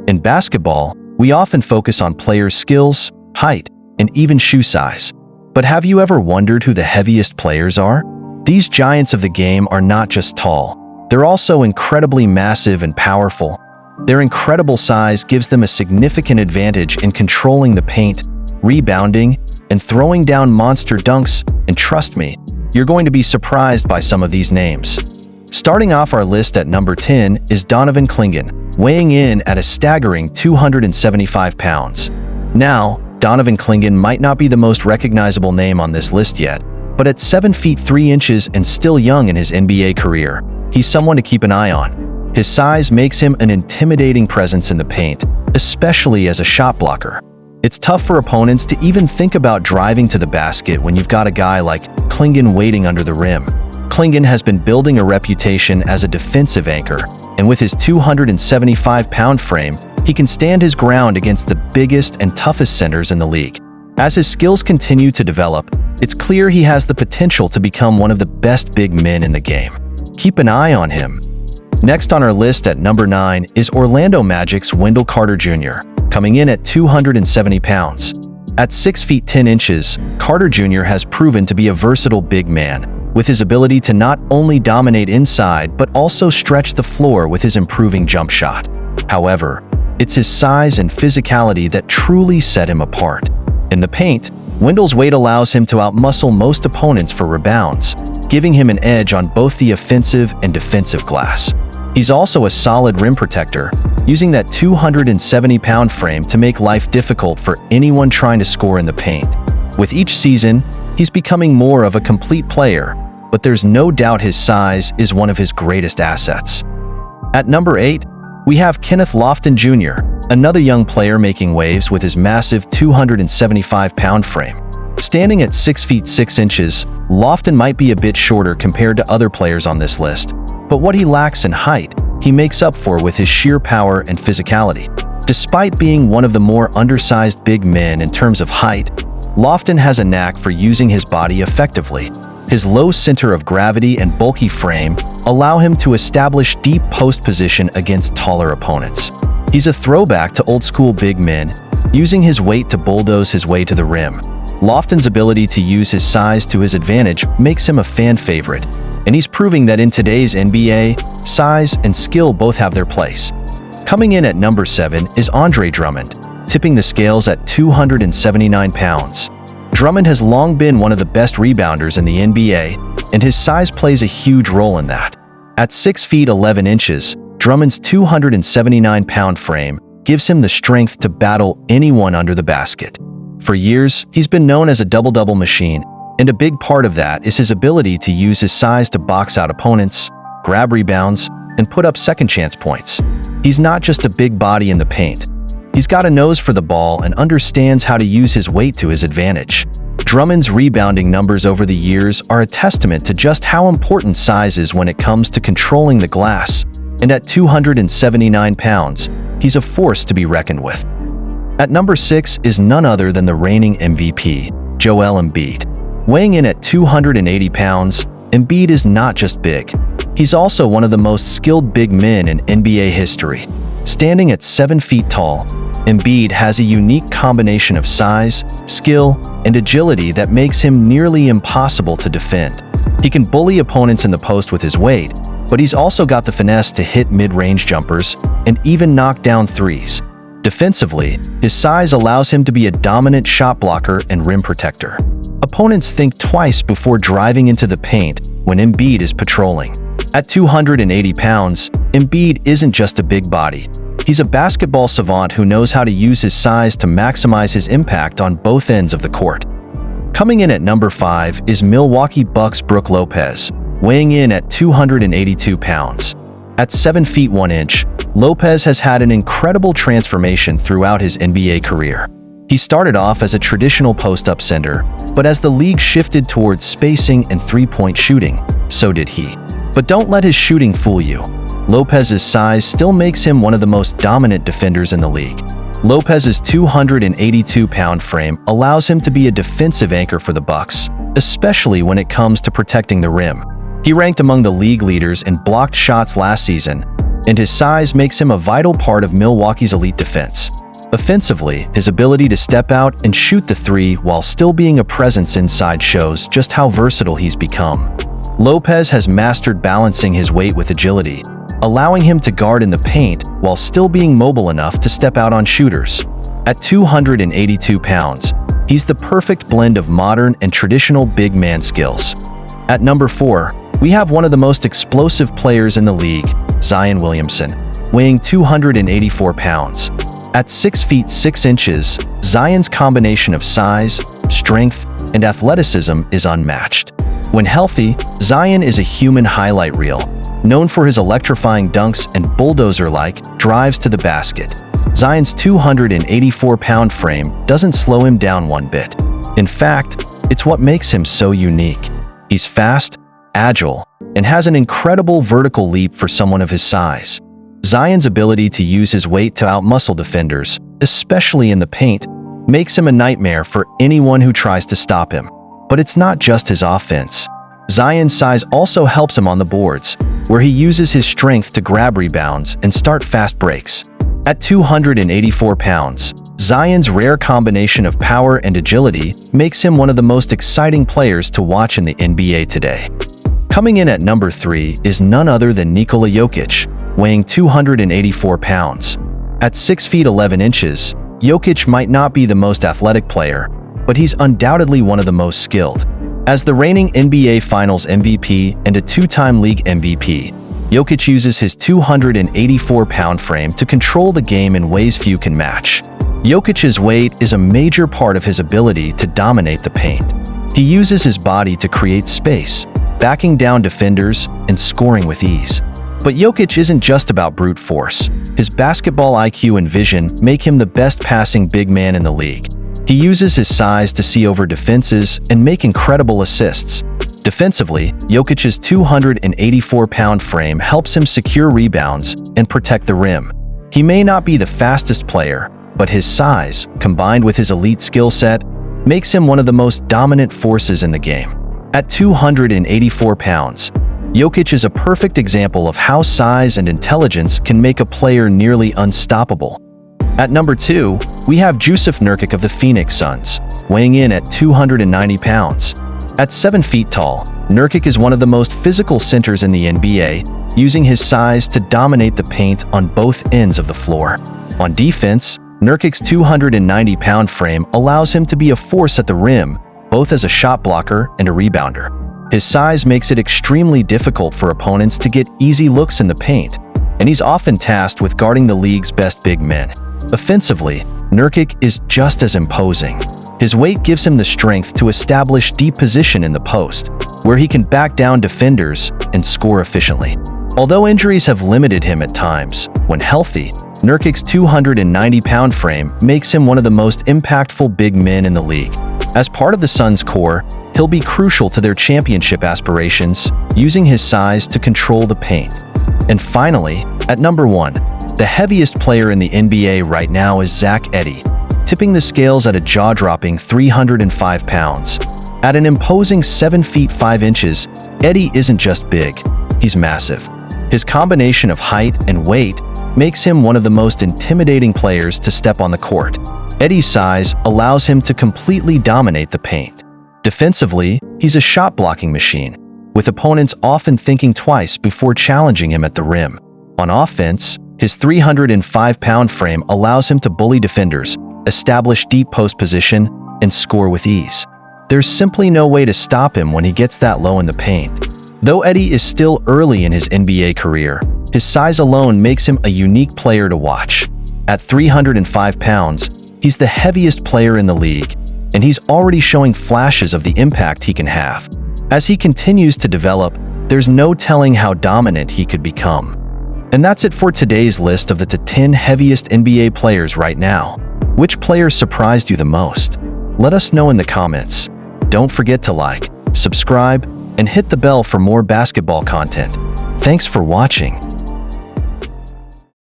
In basketball, we often focus on players' skills, height, and even shoe size. But have you ever wondered who the heaviest players are? These giants of the game are not just tall, they're also incredibly massive and powerful. Their incredible size gives them a significant advantage in controlling the paint, rebounding, and throwing down monster dunks, and trust me, you're going to be surprised by some of these names. Starting off our list at number 10 is Donovan Kingan, weighing in at a staggering 275 pounds. Now, Donovan Kingan might not be the most recognizable name on this list yet, but at 7 feet 3 inches and still young in his NBA career, he's someone to keep an eye on. His size makes him an intimidating presence in the paint, especially as a shot blocker. It's tough for opponents to even think about driving to the basket when you've got a guy like Kingan waiting under the rim. Kingan has been building a reputation as a defensive anchor, and with his 275-pound frame, he can stand his ground against the biggest and toughest centers in the league. As his skills continue to develop, it's clear he has the potential to become one of the best big men in the game. Keep an eye on him. Next on our list at number 9 is Orlando Magic's Wendell Carter Jr., coming in at 270 pounds. At 6 feet 10 inches, Carter Jr. has proven to be a versatile big man, with his ability to not only dominate inside but also stretch the floor with his improving jump shot. However, it's his size and physicality that truly set him apart. In the paint, Wendell's weight allows him to outmuscle most opponents for rebounds, giving him an edge on both the offensive and defensive glass. He's also a solid rim protector, using that 270-pound frame to make life difficult for anyone trying to score in the paint. With each season, he's becoming more of a complete player, but there's no doubt his size is one of his greatest assets. At number 8, we have Kenneth Lofton Jr., another young player making waves with his massive 275-pound frame. Standing at 6 feet 6 inches, Lofton might be a bit shorter compared to other players on this list, but what he lacks in height, he makes up for with his sheer power and physicality. Despite being one of the more undersized big men in terms of height, Lofton has a knack for using his body effectively. His low center of gravity and bulky frame allow him to establish deep post position against taller opponents. He's a throwback to old-school big men, using his weight to bulldoze his way to the rim. Lofton's ability to use his size to his advantage makes him a fan favorite, and he's proving that in today's NBA, size and skill both have their place. Coming in at number 7 is Drummond, tipping the scales at 279 pounds. Drummond has long been one of the best rebounders in the NBA, and his size plays a huge role in that. At 6 feet 11 inches, Drummond's 279-pound frame gives him the strength to battle anyone under the basket. For years, he's been known as a double-double machine, and a big part of that is his ability to use his size to box out opponents, grab rebounds, and put up second-chance points. He's not just a big body in the paint. He's got a nose for the ball and understands how to use his weight to his advantage. Drummond's rebounding numbers over the years are a testament to just how important size is when it comes to controlling the glass, and at 279 pounds, he's a force to be reckoned with. At number 6 is none other than the reigning MVP, Joel Embiid. Weighing in at 280 pounds, Embiid is not just big. He's also one of the most skilled big men in NBA history. Standing at 7 feet tall, Embiid has a unique combination of size, skill, and agility that makes him nearly impossible to defend. He can bully opponents in the post with his weight, but he's also got the finesse to hit mid-range jumpers and even knock down threes. Defensively, his size allows him to be a dominant shot blocker and rim protector. Opponents think twice before driving into the paint when Embiid is patrolling. At 280 pounds, Embiid isn't just a big body. He's a basketball savant who knows how to use his size to maximize his impact on both ends of the court. Coming in at number 5 is Milwaukee Bucks' Brook Lopez, weighing in at 282 pounds. At 7 feet 1 inch, Lopez has had an incredible transformation throughout his NBA career. He started off as a traditional post-up center, but as the league shifted towards spacing and three-point shooting, so did he. But don't let his shooting fool you. Lopez's size still makes him one of the most dominant defenders in the league. Lopez's 282-pound frame allows him to be a defensive anchor for the Bucks, especially when it comes to protecting the rim. He ranked among the league leaders in blocked shots last season, and his size makes him a vital part of Milwaukee's elite defense. Offensively, his ability to step out and shoot the three while still being a presence inside shows just how versatile he's become. Lopez has mastered balancing his weight with agility, allowing him to guard in the paint while still being mobile enough to step out on shooters. At 282 pounds, he's the perfect blend of modern and traditional big man skills. At number 4, we have one of the most explosive players in the league, Zion Williamson, weighing 284 pounds. At 6 feet 6 inches, Zion's combination of size, strength, and athleticism is unmatched. When healthy, Zion is a human highlight reel, known for his electrifying dunks and bulldozer-like drives to the basket. Zion's 284-pound frame doesn't slow him down one bit. In fact, it's what makes him so unique. He's fast, agile, and has an incredible vertical leap for someone of his size. Zion's ability to use his weight to outmuscle defenders, especially in the paint, makes him a nightmare for anyone who tries to stop him. But it's not just his offense. Zion's size also helps him on the boards, where he uses his strength to grab rebounds and start fast breaks. At 284 pounds, Zion's rare combination of power and agility makes him one of the most exciting players to watch in the NBA today. Coming in at number 3 is none other than Nikola Jokic, weighing 284 pounds. At 6 feet 11 inches, Jokic might not be the most athletic player, but he's undoubtedly one of the most skilled. As the reigning NBA Finals MVP and a 2-time league MVP, Jokic uses his 284-pound frame to control the game in ways few can match. Jokic's weight is a major part of his ability to dominate the paint. He uses his body to create space, backing down defenders and scoring with ease. But Jokic isn't just about brute force. His basketball IQ and vision make him the best passing big man in the league. He uses his size to see over defenses and make incredible assists. Defensively, Jokic's 284-pound frame helps him secure rebounds and protect the rim. He may not be the fastest player, but his size, combined with his elite skill set, makes him one of the most dominant forces in the game. At 284 pounds, Jokic is a perfect example of how size and intelligence can make a player nearly unstoppable. At number 2, we have Jusuf Nurkic of the Phoenix Suns, weighing in at 290 pounds. At 7 feet tall, Nurkic is one of the most physical centers in the NBA, using his size to dominate the paint on both ends of the floor. On defense, Nurkic's 290-pound frame allows him to be a force at the rim, both as a shot blocker and a rebounder. His size makes it extremely difficult for opponents to get easy looks in the paint, and he's often tasked with guarding the league's best big men. Offensively, Nurkic is just as imposing. His weight gives him the strength to establish deep position in the post, where he can back down defenders and score efficiently. Although injuries have limited him at times, when healthy, Nurkic's 290-pound frame makes him one of the most impactful big men in the league. As part of the Suns' core, he'll be crucial to their championship aspirations, using his size to control the paint. And finally, at number 1, the heaviest player in the NBA right now is Zach Edey, tipping the scales at a jaw-dropping 305 pounds. At an imposing 7 feet 5 inches, Edey isn't just big, he's massive. His combination of height and weight makes him one of the most intimidating players to step on the court. Edey's size allows him to completely dominate the paint. Defensively, he's a shot-blocking machine, with opponents often thinking twice before challenging him at the rim. On offense, his 305-pound frame allows him to bully defenders, establish deep post position, and score with ease. There's simply no way to stop him when he gets that low in the paint. Though Edey is still early in his NBA career, his size alone makes him a unique player to watch. At 305 pounds, he's the heaviest player in the league, and he's already showing flashes of the impact he can have. As he continues to develop, there's no telling how dominant he could become. And that's it for today's list of the 10 heaviest NBA players right now. Which players surprised you the most? Let us know in the comments. Don't forget to like, subscribe, and hit the bell for more basketball content. Thanks for watching.